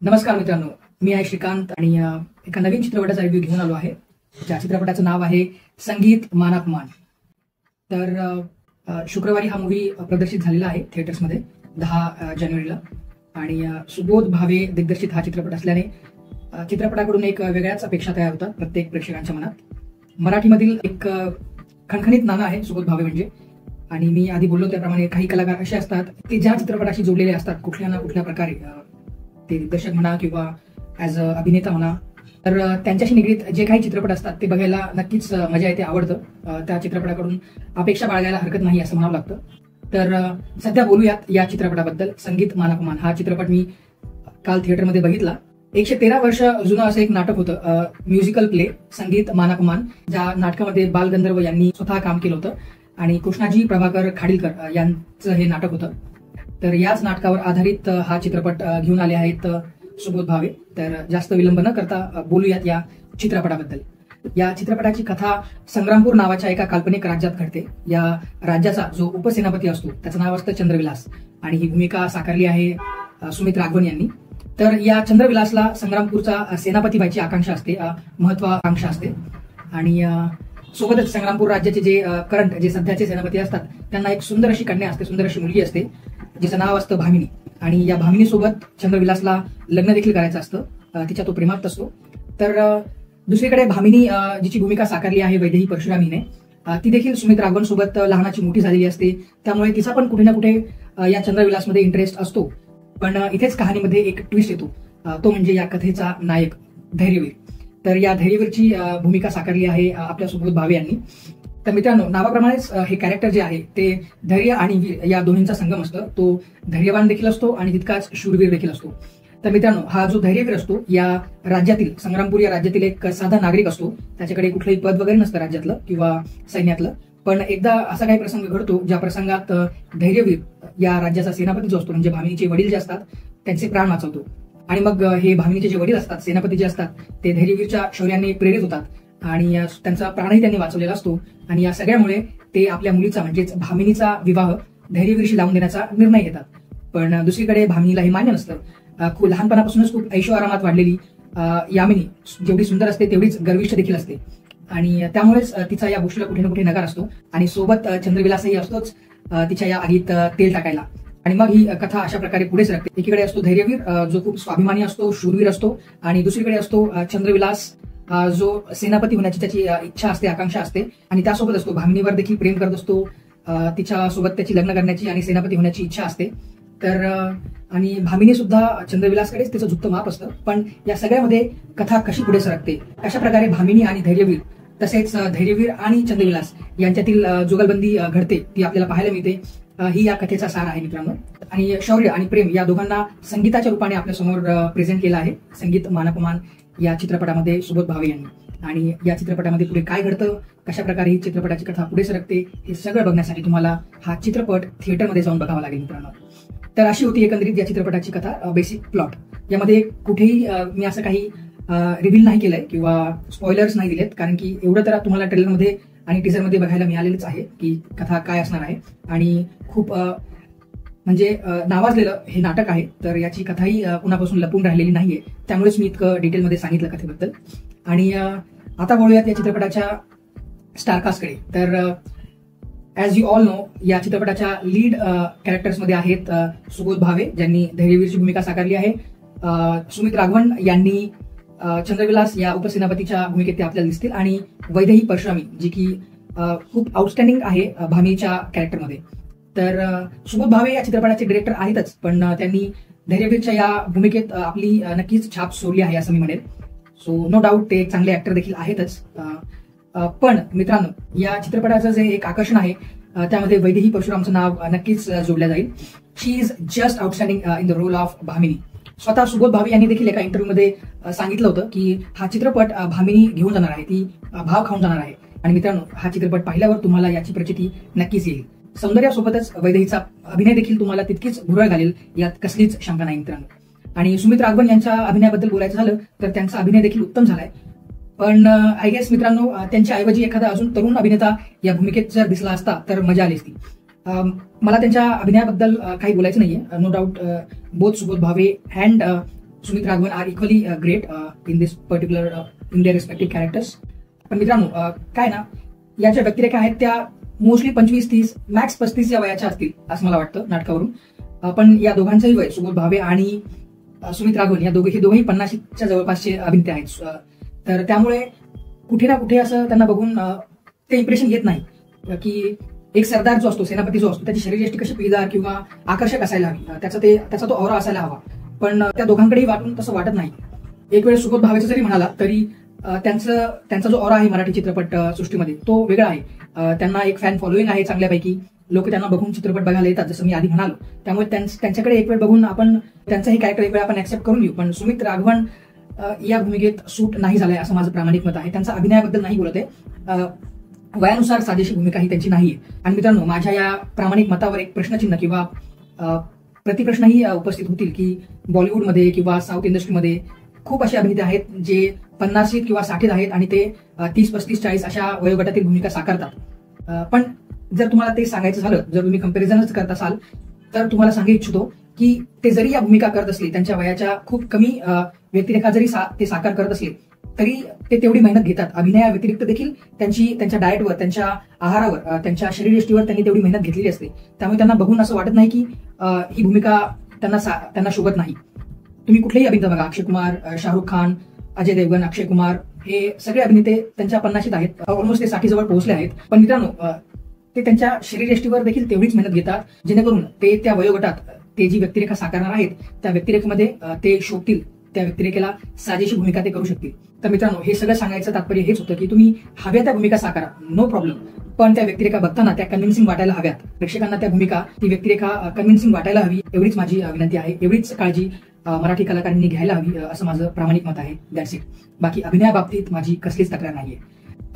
नमस्कार मित्रांनो, मी आहे श्रीकांत आणि एका नवीन चित्रपटाचा रिव्ह्यू घेऊन आलो आहे. ज्या चित्रपटाचं नाव आहे संगीत मानापमान. तर शुक्रवारी हा मूवी प्रदर्शित झालेला आहे थिएटर्समध्ये 10 जानेवारीला. आणि सुबोध भावे दिग्दर्शित हा चित्रपट असल्याने चित्रपटाकडून एक वेगळ्याच अपेक्षा तयार होतात प्रत्येक प्रेक्षकांच्या मनात. मराठीमधील एक खणखणीत नाणं आहे सुबोध भावे म्हणजे. आणि मी आधी बोललो त्याप्रमाणे काही कलाकार असे असतात ते ज्या चित्रपटाशी जोडलेले असतात कुठल्या ना कुठल्या प्रकारे, ते दिग्दर्शक म्हणा किंवा ॲज अ अभिनेता म्हणा, तर त्यांच्याशी निगडीत जे काही चित्रपट असतात ते बघायला नक्कीच मजा येते, आवडतं. त्या चित्रपटाकडून अपेक्षा बाळगायला हरकत नाही असं म्हणावं लागतं. तर सध्या बोलूयात या चित्रपटाबद्दल. संगीत मानापमान हा चित्रपट मी काल थिएटरमध्ये बघितला. 113 वर्ष जुनं असं एक नाटक होतं, म्युझिकल प्ले संगीत मानापमान, ज्या नाटकामध्ये बालगंधर्व यांनी स्वतः काम केलं होतं आणि कृष्णाजी प्रभाकर खाडीलकर यांचं हे नाटक होतं. तर याच नाटकावर आधारित हा चित्रपट घेऊन आले आहेत सुबोध भावे. तर जास्त विलंब न करता बोलूयात या चित्रपटाबद्दल. या चित्रपटाची कथा संग्रामपूर नावाच्या एका काल्पनिक राज्यात घडते. या राज्याचा जो उपसेनापती असतो त्याचं नाव असतं चंद्रविलास आणि ही भूमिका साकारली आहे सुमित राघवन यांनी. तर या चंद्रविलासला संग्रामपूरचा सेनापती व्हायची आकांक्षा असते, महत्वाकांक्षा असते. आणि सोबतच संग्रामपूर राज्याचे जे करंट जे सध्याचे सेनापती असतात त्यांना एक सुंदर अशी कन्या असते, सुंदर अशी मुलगी असते जिचं नाव असतं भामिनी. आणि या भामिनीसोबत चंद्रविलासला लग्न देखील करायचं असतं, तिच्या तो प्रेमात असतो. तर दुसरीकडे भामिनी जिची भूमिका साकारली आहे वैदेही परशुराम हिने, ती देखील सुमित राघवन सोबत लहानाची मोठी झालेली असते. त्यामुळे तिचा पण कुठे ना कुठे या चंद्रविलासमध्ये इंटरेस्ट असतो. पण इथेच कहाणीमध्ये एक ट्विस्ट येतो, तो म्हणजे या कथेचा नायक धैर्यवीर. तर या धैर्यवीरची भूमिका साकारली आहे आपल्या सुबोध भावे यांनी. तर मित्रांनो, नावाप्रमाणेच हे कॅरेक्टर जे आहे ते धैर्य आणि वीर या दोन्हींचा संगम असतं. तो धैर्यवान देखील असतो आणि तितकाच शूरवीर देखील असतो. तर मित्रांनो, हा जो धैर्यवीर असतो या राज्यातील, संग्रामपूर या राज्यातील एक साधा नागरिक असतो. त्याच्याकडे कुठलंही पद वगैरे नसतं राज्यातलं किंवा सैन्यातलं. पण एकदा असा काही प्रसंग घडतो ज्या प्रसंगात धैर्यवीर या राज्याचा सेनापती जो असतो म्हणजे भामिनीचे वडील जे असतात त्यांचे प्राण वाचवतो. आणि मग हे भामिनीचे जे वडील असतात, सेनापती जे असतात, ते धैर्यवीरच्या शौर्याने प्रेरित होतात आणि त्यांचा प्राणही त्यांनी वाचवलेला असतो. आणि या सगळ्यामुळे ते आपल्या मुलीचा म्हणजेच भामिनीचा विवाह धैर्यवीरशी लावून देण्याचा निर्णय घेतात. पण दुसरीकडे भामिनीला हे मान्य नसतं. लहानपणापासूनच खूप ऐशोआरामात वाढलेली यामिनी जेवढी सुंदर असते तेवढीच गर्विष्ठ देखील असते. आणि त्यामुळेच तिचा या गोष्टीला कुठे ना कुठे नकार असतो. आणि सोबत चंद्रविलासही असतोच तिच्या या आगीत तेल टाकायला. आणि मग ही कथा अशा प्रकारे पुढे सरकते. एकीकडे असतो धैर्यवीर जो खूप स्वाभिमानी असतो, शूरवीर असतो. आणि दुसरीकडे असतो चंद्रविलास जो सेनापती होण्याची त्याची इच्छा असते, आकांक्षा असते. आणि त्यासोबत असतो भामिनीवर देखील प्रेम करत असतो, तिच्यासोबत त्याची लग्न करण्याची आणि सेनापती होण्याची इच्छा असते. तर आणि भामिनी सुद्धा चंद्रविलासकडेच तिचं झुकतं माप असतं. पण या सगळ्यामध्ये कथा कशी पुढे सरकते, कशा प्रकारे भामिनी आणि धैर्यवीर तसेच धैर्यवीर आणि चंद्रविलास यांच्यातील जुगलबंदी घडते ती आपल्याला पाहायला मिळते. ही या कथेचा सार आहे मित्रांनो. आणि शौर्य आणि प्रेम या दोघांना संगीताच्या रूपाने आपल्या समोर प्रेझेंट केलं आहे संगीत मानापमान या चित्रपटामध्ये सुबोध भावे यांनी. आणि या चित्रपटामध्ये पुढे काय घडतं, कशा प्रकारे ही चित्रपटाची कथा पुढे सरकते, हे सगळं बघण्यासाठी तुम्हाला हा चित्रपट थिएटरमध्ये जाऊन बघावा लागेल मित्रांनो. तर अशी होती एकंदरीत या चित्रपटाची कथा, बेसिक प्लॉट. यामध्ये कुठेही मी असं काही रिव्हील नाही केलंय किंवा स्पॉयलर्स नाही दिलेत, कारण की एवढं तर तुम्हाला ट्रेलरमध्ये आणि टीझरमध्ये बघायला मिळालेलंच आहे की कथा काय असणार आहे. आणि खूप म्हणजे नावाजलेलं हे नाटक आहे, तर याची कथाही कुणापासून लपून राहिलेली नाहीये. त्यामुळेच मी इतकं डिटेलमध्ये सांगितलं कथेबद्दल. आणि आता बोलूयात या चित्रपटाच्या स्टारकास्टकडे. तर ॲज यू ऑल नो, या चित्रपटाच्या लीड कॅरेक्टर्समध्ये आहेत सुबोध भावे ज्यांनी धैर्यवीरची भूमिका साकारली आहे, सुमित राघवन यांनी चंद्रविलास या उपसेनापतीच्या भूमिकेत ते आपल्याला दिसतील, आणि वैदेही परशुरामी जी की खूप आउटस्टँडिंग आहे भामिनीच्या कॅरेक्टरमध्ये. तर सुबोध भावे या चित्रपटाचे डिरेक्टर आहेतच, पण त्यांनी धैर्यवीरच्या या भूमिकेत आपली नक्कीच छाप सोडली आहे असं मी म्हणेल. सो नो डाऊट ते चांगले ऍक्टर देखील आहेतच. पण मित्रांनो, या चित्रपटाचं जे एक आकर्षण आहे त्यामध्ये वैदेही परशुरामचं नाव नक्कीच जोडलं जाईल. She is just outstanding in the role of Bhamini. स्वतः सुबोध भावे यांनी देखील एका इंटरव्ह्यूमध्ये सांगितलं होतं की हा चित्रपट भामिनी घेऊन जाणार आहे, ती भाव खाऊन जाणार आहे. आणि मित्रांनो, हा चित्रपट पाहिल्यावर तुम्हाला याची प्रचिती नक्कीच येईल. सौंदर्यासोबतच वैदेहीचा अभिनय देखील तुम्हाला तितकीच भुरळ घालेल, यात कसलीच शंका नाही मित्रांनो. आणि सुमित राघवन यांच्या अभिनयाबद्दल बोलायचं झालं तर त्यांचा अभिनय देखील उत्तम झालाय. पण आय गेस मित्रांनो, त्यांच्या ऐवजी एखादा अजून तरुण अभिनेता या भूमिकेत जर दिसला असता तर मजा आली असती. मला त्यांच्या अभिनयाबद्दल काही बोलायचं नाहीये. No doubt both Subodh Bhave and Sumit Raghavan are equally great in this particular in their respective characters. पण मित्रांनो काय ना, या ज्या व्यक्तिरेखा आहेत त्या मोस्टली 25-30 मॅक्स 35 या वयाच्या असतील असं मला वाटतं नाटकावरून. पण या दोघांचंही वय, सुबोध भावे आणि सुमित राघवन या दोघेही 50च्या जवळपासचे अभिनेते आहेत. तर त्यामुळे कुठे ना कुठे असं त्यांना बघून ते इम्प्रेशन येत नाही की एक सरदार जो असतो, सेनापती जो असतो, त्याची शरीरयष्टी कशी पिळदार किंवा आकर्षक असायला हवी, त्याचा तो औरा असायला हवा. पण त्या दोघांकडेही वाटून तसं वाटत नाही. एक वेळ सुबोध भावेचं जरी म्हणाला तरी त्यांचा जो औरा आहे मराठी चित्रपट सृष्टीमध्ये तो वेगळा आहे. त्यांना एक फॅन फॉलोईंग आहे चांगल्यापैकी. लोक त्यांना बघून चित्रपट बघायला येतात, जसं मी आधी म्हणालो. त्यामुळे त्यांच्याकडे एक वेळ बघून आपण त्यांचंही कॅरेक्टर एक वेळ आपण ऍक्सेप्ट करून घेऊ. पण सुमित राघवन या भूमिकेत सूट नाही झालाय असं माझं प्रामाणिक मत आहे. त्यांचा अभिनयाबद्दल नाही बोलत आहे, वयानुसार साजेशी भूमिका ही त्यांची नाहीये. आणि मित्रांनो, माझ्या या प्रामाणिक मतावर एक प्रश्नचिन्ह किंवा प्रतिप्रश्नही उपस्थित होतील की बॉलिवूडमध्ये किंवा साऊथ इंडस्ट्रीमध्ये खूप असे अभिनेते आहेत जे 50 किंवा 60 आहेत आणि ते 30, 35, 40 अशा वयोगटातील भूमिका साकारतात. पण जर तुम्हाला ते सांगायचं झालं, जर तुम्ही कंपॅरिझनच करत असाल, तर तुम्हाला सांगू इच्छितो की ते जरी या भूमिका करत असले, त्यांच्या वयाच्या खूप कमी व्यक्तिरेखा जरी ते साकार करत असले तरी ते तेवढी मेहनत घेतात. अभिनया व्यतिरिक्त देखील त्यांच्या डाएटवर, त्यांच्या आहारावर, त्यांच्या शरीरयष्टीवर त्यांनी तेवढी मेहनत घेतलेली असते. त्यामुळे त्यांना बघून असं वाटत नाही की ही भूमिका त्यांना शोभत नाही. तुम्ही कुठलेही अभिनेता बघा, अक्षय कुमार, शाहरुख खान, अजय देवगन, अक्षय कुमार, हे सगळे अभिनेते त्यांच्या 50शीत आहेत, ऑलमोस्ट ते 60 जवळ पोहोचले आहेत. पण मित्रांनो, ते त्यांच्या शरीरयष्टीवर देखील तेवढीच मेहनत घेतात जेणेकरून ते त्या वयोगटात ते जी व्यक्तिरेखा साकारणार आहेत त्या व्यक्तिरेखेमध्ये ते शोभतील, त्या व्यक्तिरेखेला साजेशी भूमिका ते करू शकतील. तर मित्रांनो, हे सगळं सांगायचं तात्पर्य हेच होतं की तुम्ही हव्या त्या भूमिका साकारा, नो प्रॉब्लेम. पण त्या व्यक्तिरेखा बघताना त्या कन्व्हिन्सिंग वाटायला हव्यात. प्रेक्षकांना त्या भूमिका, ती व्यक्तिरेखा कन्व्हिन्सिंग वाटायला हवी, एवढीच माझी विनंती आहे. एवढीच काळजी मराठी कलाकारांनी घ्यायला हवी असं माझं प्रामाणिक मत आहे. That's it. बाकी अभिनयाबाबतीत माझी कसलीच तक्रार नाहीये.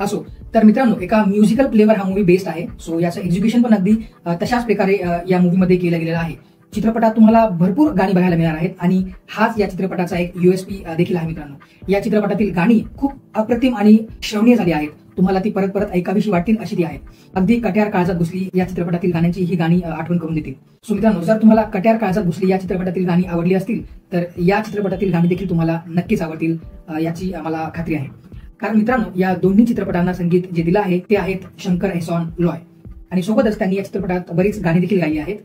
असो, तर मित्रांनो, एका म्युझिकल प्लेवर हा मूवी बेस्ड आहे. सो याचं एक्झिक्युशन पण अगदी तशाच प्रकारे या मूवीमध्ये केलं गेलेलं आहे. चित्रपटात तुम्हाला भरपूर गाणी बघायला मिळणार आहेत आणि हाच या चित्रपटाचा एक USP देखील आहे. मित्रांनो, या चित्रपटातील गाणी खूप अप्रतिम आणि श्रवणीय झाली आहेत. तुम्हाला ती परत परत ऐकावीशी वाटतील अशी ती आहेत. अगदी कट्यार काळजात घुसली या चित्रपटातील गाण्यांची ही गाणी आठवण करून देतील. सो मित्रांनो, जर तुम्हाला कट्यार काळजात घुसली या चित्रपटातील गाणी आवडली असतील तर या चित्रपटातील गाणी देखील तुम्हाला नक्कीच आवडतील याची आम्हाला खात्री आहे. कारण मित्रांनो, या दोन्ही चित्रपटांना संगीत जे दिलं आहे ते आहेत शंकर एहसान लॉय, आणि सोबतच त्यांनी या चित्रपटात बरीच गाणी देखील गायली आहेत.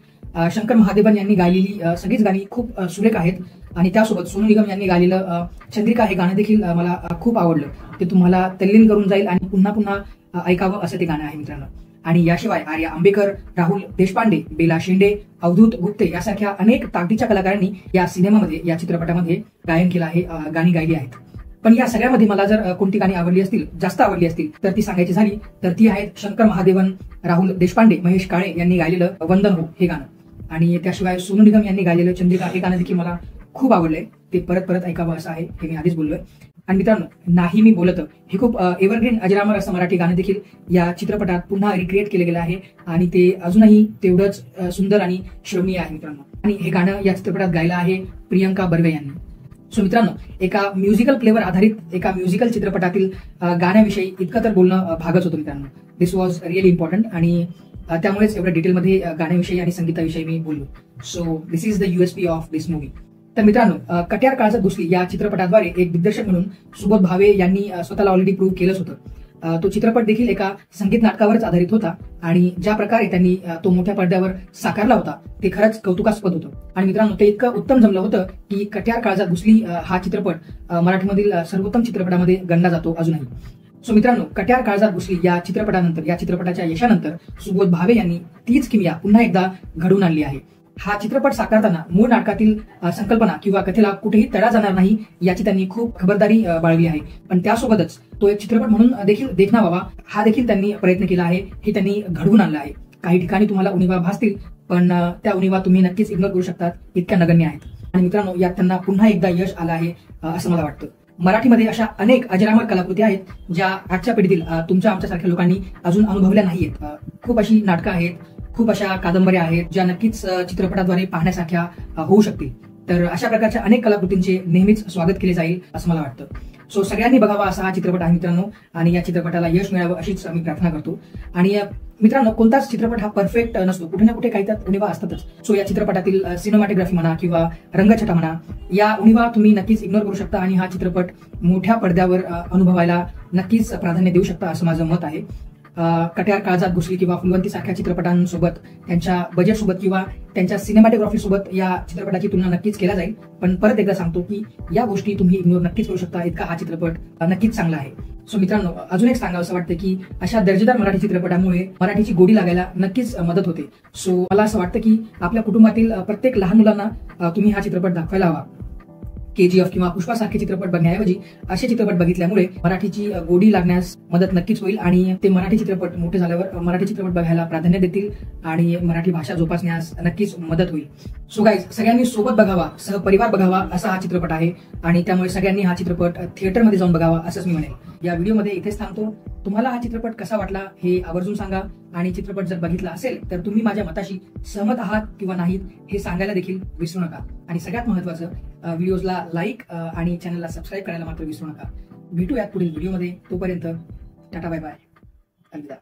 शंकर महादेवन यांनी गायलेली सगळीच गाणी खूप सुरेख आहेत आणि त्यासोबत सोनू निगम यांनी गायलेलं चंद्रिका हे गाणं देखील मला खूप आवडलं. ते तुम्हाला तल्लीन करून जाईल आणि पुन्हा पुन्हा ऐकावं असं ते गाणं आहे मित्रांनो. आणि याशिवाय आर्या आंबेकर, राहुल देशपांडे, बेला शेंडे, अवधूत गुप्ते यासारख्या अनेक ताकदीच्या कलाकारांनी या सिनेमामध्ये, या चित्रपटामध्ये गायन केलं आहे, गाणी गायली आहेत. पण या सगळ्यामध्ये मला जर कोणती गाणी आवडली असतील, जास्त आवडली असतील, तर ती सांगायची झाली तर ती आहेत शंकर महादेवन, राहुल देशपांडे, महेश काळे यांनी गायलेलं वंदन हो हे गाणं, आणि त्याशिवाय सोनू निगम यांनी गायलेलं चंद्रिका हे गाणं देखील मला खूप आवडलंय. ते परत परत ऐकावं असं आहे, हे मी आधीच बोललोय. आणि मित्रांनो, नाही मी बोलत हे खूप एव्हरग्रीन अजरामर असं मराठी गाणं देखील या चित्रपटात पुन्हा रिक्रिएट केलं गेलं आहे आणि ते अजूनही तेवढंच सुंदर आणि श्रवणीय आहे मित्रांनो. आणि हे गाणं या चित्रपटात गायलं आहे प्रियंका बर्वे यांनी. सो मित्रांनो, एका म्युझिकल प्लेवर आधारित एका म्युझिकल चित्रपटातील गाण्याविषयी इतकं तर बोलणं भागच होतं मित्रांनो. दिस वॉज रिअली इम्पॉर्टंट आणि त्यामुळेच एवढ्या डिटेलमध्ये गाण्याविषयी आणि संगीताविषयी मी बोललो. So this is the USP of this movie. तर मित्रांनो, कट्यार काळजात घुसली या चित्रपटाद्वारे एक दिग्दर्शक म्हणून सुबोध भावे यांनी स्वतःला ऑलरेडी प्रूव्ह केलंच होतं. तो चित्रपट देखील एका संगीत नाटकावरच आधारित होता आणि ज्या प्रकारे त्यांनी तो मोठ्या पडद्यावर साकारला होता ते खरंच कौतुकास्पद होतं. आणि मित्रांनो, ते इतकं उत्तम जमलं होतं की कट्यार काळजात घुसली हा चित्रपट मराठीमधील सर्वोत्तम चित्रपटामध्ये गणला जातो अजूनही. सो मित्रांनो, कट्यार काळजात घुसली या चित्रपटानंतर, या चित्रपटाच्या यशानंतर सुबोध भावे यांनी तीच किमया पुन्हा एकदा घडवून आणली आहे. हा चित्रपट साकारताना मूळ नाटकातील संकल्पना किंवा कथेला कुठेही तडा जाणार नाही याची त्यांनी खूप खबरदारी बाळगली आहे. पण त्यासोबतच तो एक चित्रपट म्हणून देखील देखना व्हावा हा देखील त्यांनी प्रयत्न केला आहे, हे त्यांनी घडवून आणलं आहे. काही ठिकाणी तुम्हाला उणिवा भासतील, पण त्या उणिवा तुम्ही नक्कीच इग्नोर करू शकतात, इतक्या नगण्य आहेत. आणि मित्रांनो, यात त्यांना पुन्हा एकदा यश आलं आहे असं मला वाटतं. मराठीमध्ये अशा अनेक अजरामर कलाकृती आहेत ज्या आजच्या पिढीतील तुमच्या आमच्यासारख्या लोकांनी अजून अनुभवल्या नाहीयेत. खूप अशी नाटकं आहेत, खूप अशा कादंबऱ्या आहेत ज्या नक्कीच चित्रपटाद्वारे पाहण्यासारख्या होऊ शकतील. तर अशा प्रकारच्या अनेक कलाकृतींचे नेहमीच स्वागत केले जाईल असं मला वाटतं. सो सगळ्यांनी बघावा असा हा चित्रपट आहे मित्रांनो, आणि या चित्रपटाला यश मिळावं अशीच मी प्रार्थना करतो. आणि मित्रांनो, कोणताच चित्रपट हा परफेक्ट नसतो, कुठे ना कुठे काही त्यात उणिवा असतातच. सो या चित्रपटातील सिनेमॅटोग्राफी म्हणा किंवा रंगछटा म्हणा, या उणिवा तुम्ही नक्कीच इग्नोर करू शकता आणि हा चित्रपट मोठ्या पडद्यावर अनुभवायला नक्कीच प्राधान्य देऊ शकता असं माझं मत आहे. कट्यार काळजात घुसली किंवा फुलवंती सारख्या चित्रपटांसोबत त्यांच्या बजेटसोबत किंवा त्यांच्या सिनेमॅटोग्राफी सोबत या चित्रपटाची तुलना नक्कीच केला जाईल. पण परत एकदा सांगतो की या गोष्टी तुम्ही इग्नोर नक्कीच करू शकता, इतका हा चित्रपट नक्कीच चांगला आहे. सो मित्रांनो, अजून एक सांगावं असं वाटतं की अशा दर्जेदार मराठी चित्रपटामुळे मराठीची गोडी लागायला नक्कीच मदत होते. सो मला असं वाटतं की आपल्या कुटुंबातील प्रत्येक लहान मुलांना तुम्ही हा चित्रपट दाखवायला हवा. KGF किंवा पुष्पा सारखे चित्रपट बघण्याऐवजी असे चित्रपट बघितल्यामुळे मराठीची गोडी लागण्यास मदत नक्कीच होईल आणि ते मराठी चित्रपट मोठे झाल्यावर मराठी चित्रपट बघायला प्राधान्य देतील आणि मराठी भाषा जोपासण्यास नक्कीच मदत होईल. सो गाईज, सगळ्यांनी सोबत बघावा, सहपरिवार बघावा असा हा चित्रपट आहे आणि त्यामुळे सगळ्यांनी हा चित्रपट थिएटरमध्ये जाऊन बघावा असंच मी म्हणेल. या व्हिडिओमध्ये इथेच थांबतो. तुम्हाला हा चित्रपट कसा वाटला हे आवर्जून सांगा आणि चित्रपट जर बघितला असेल तर तुम्ही माझ्या मताशी सहमत आहात किंवा नाहीत हे सांगायला देखील विसरू नका. आणि सगळ्यात महत्त्वाचं, व्हिडिओजला लाईक आणि चॅनलला सबस्क्राईब करायला मात्र विसरू नका. भेटूयात पुढील व्हिडिओमध्ये. तोपर्यंत टाटा, बाय बाय, अलविदा.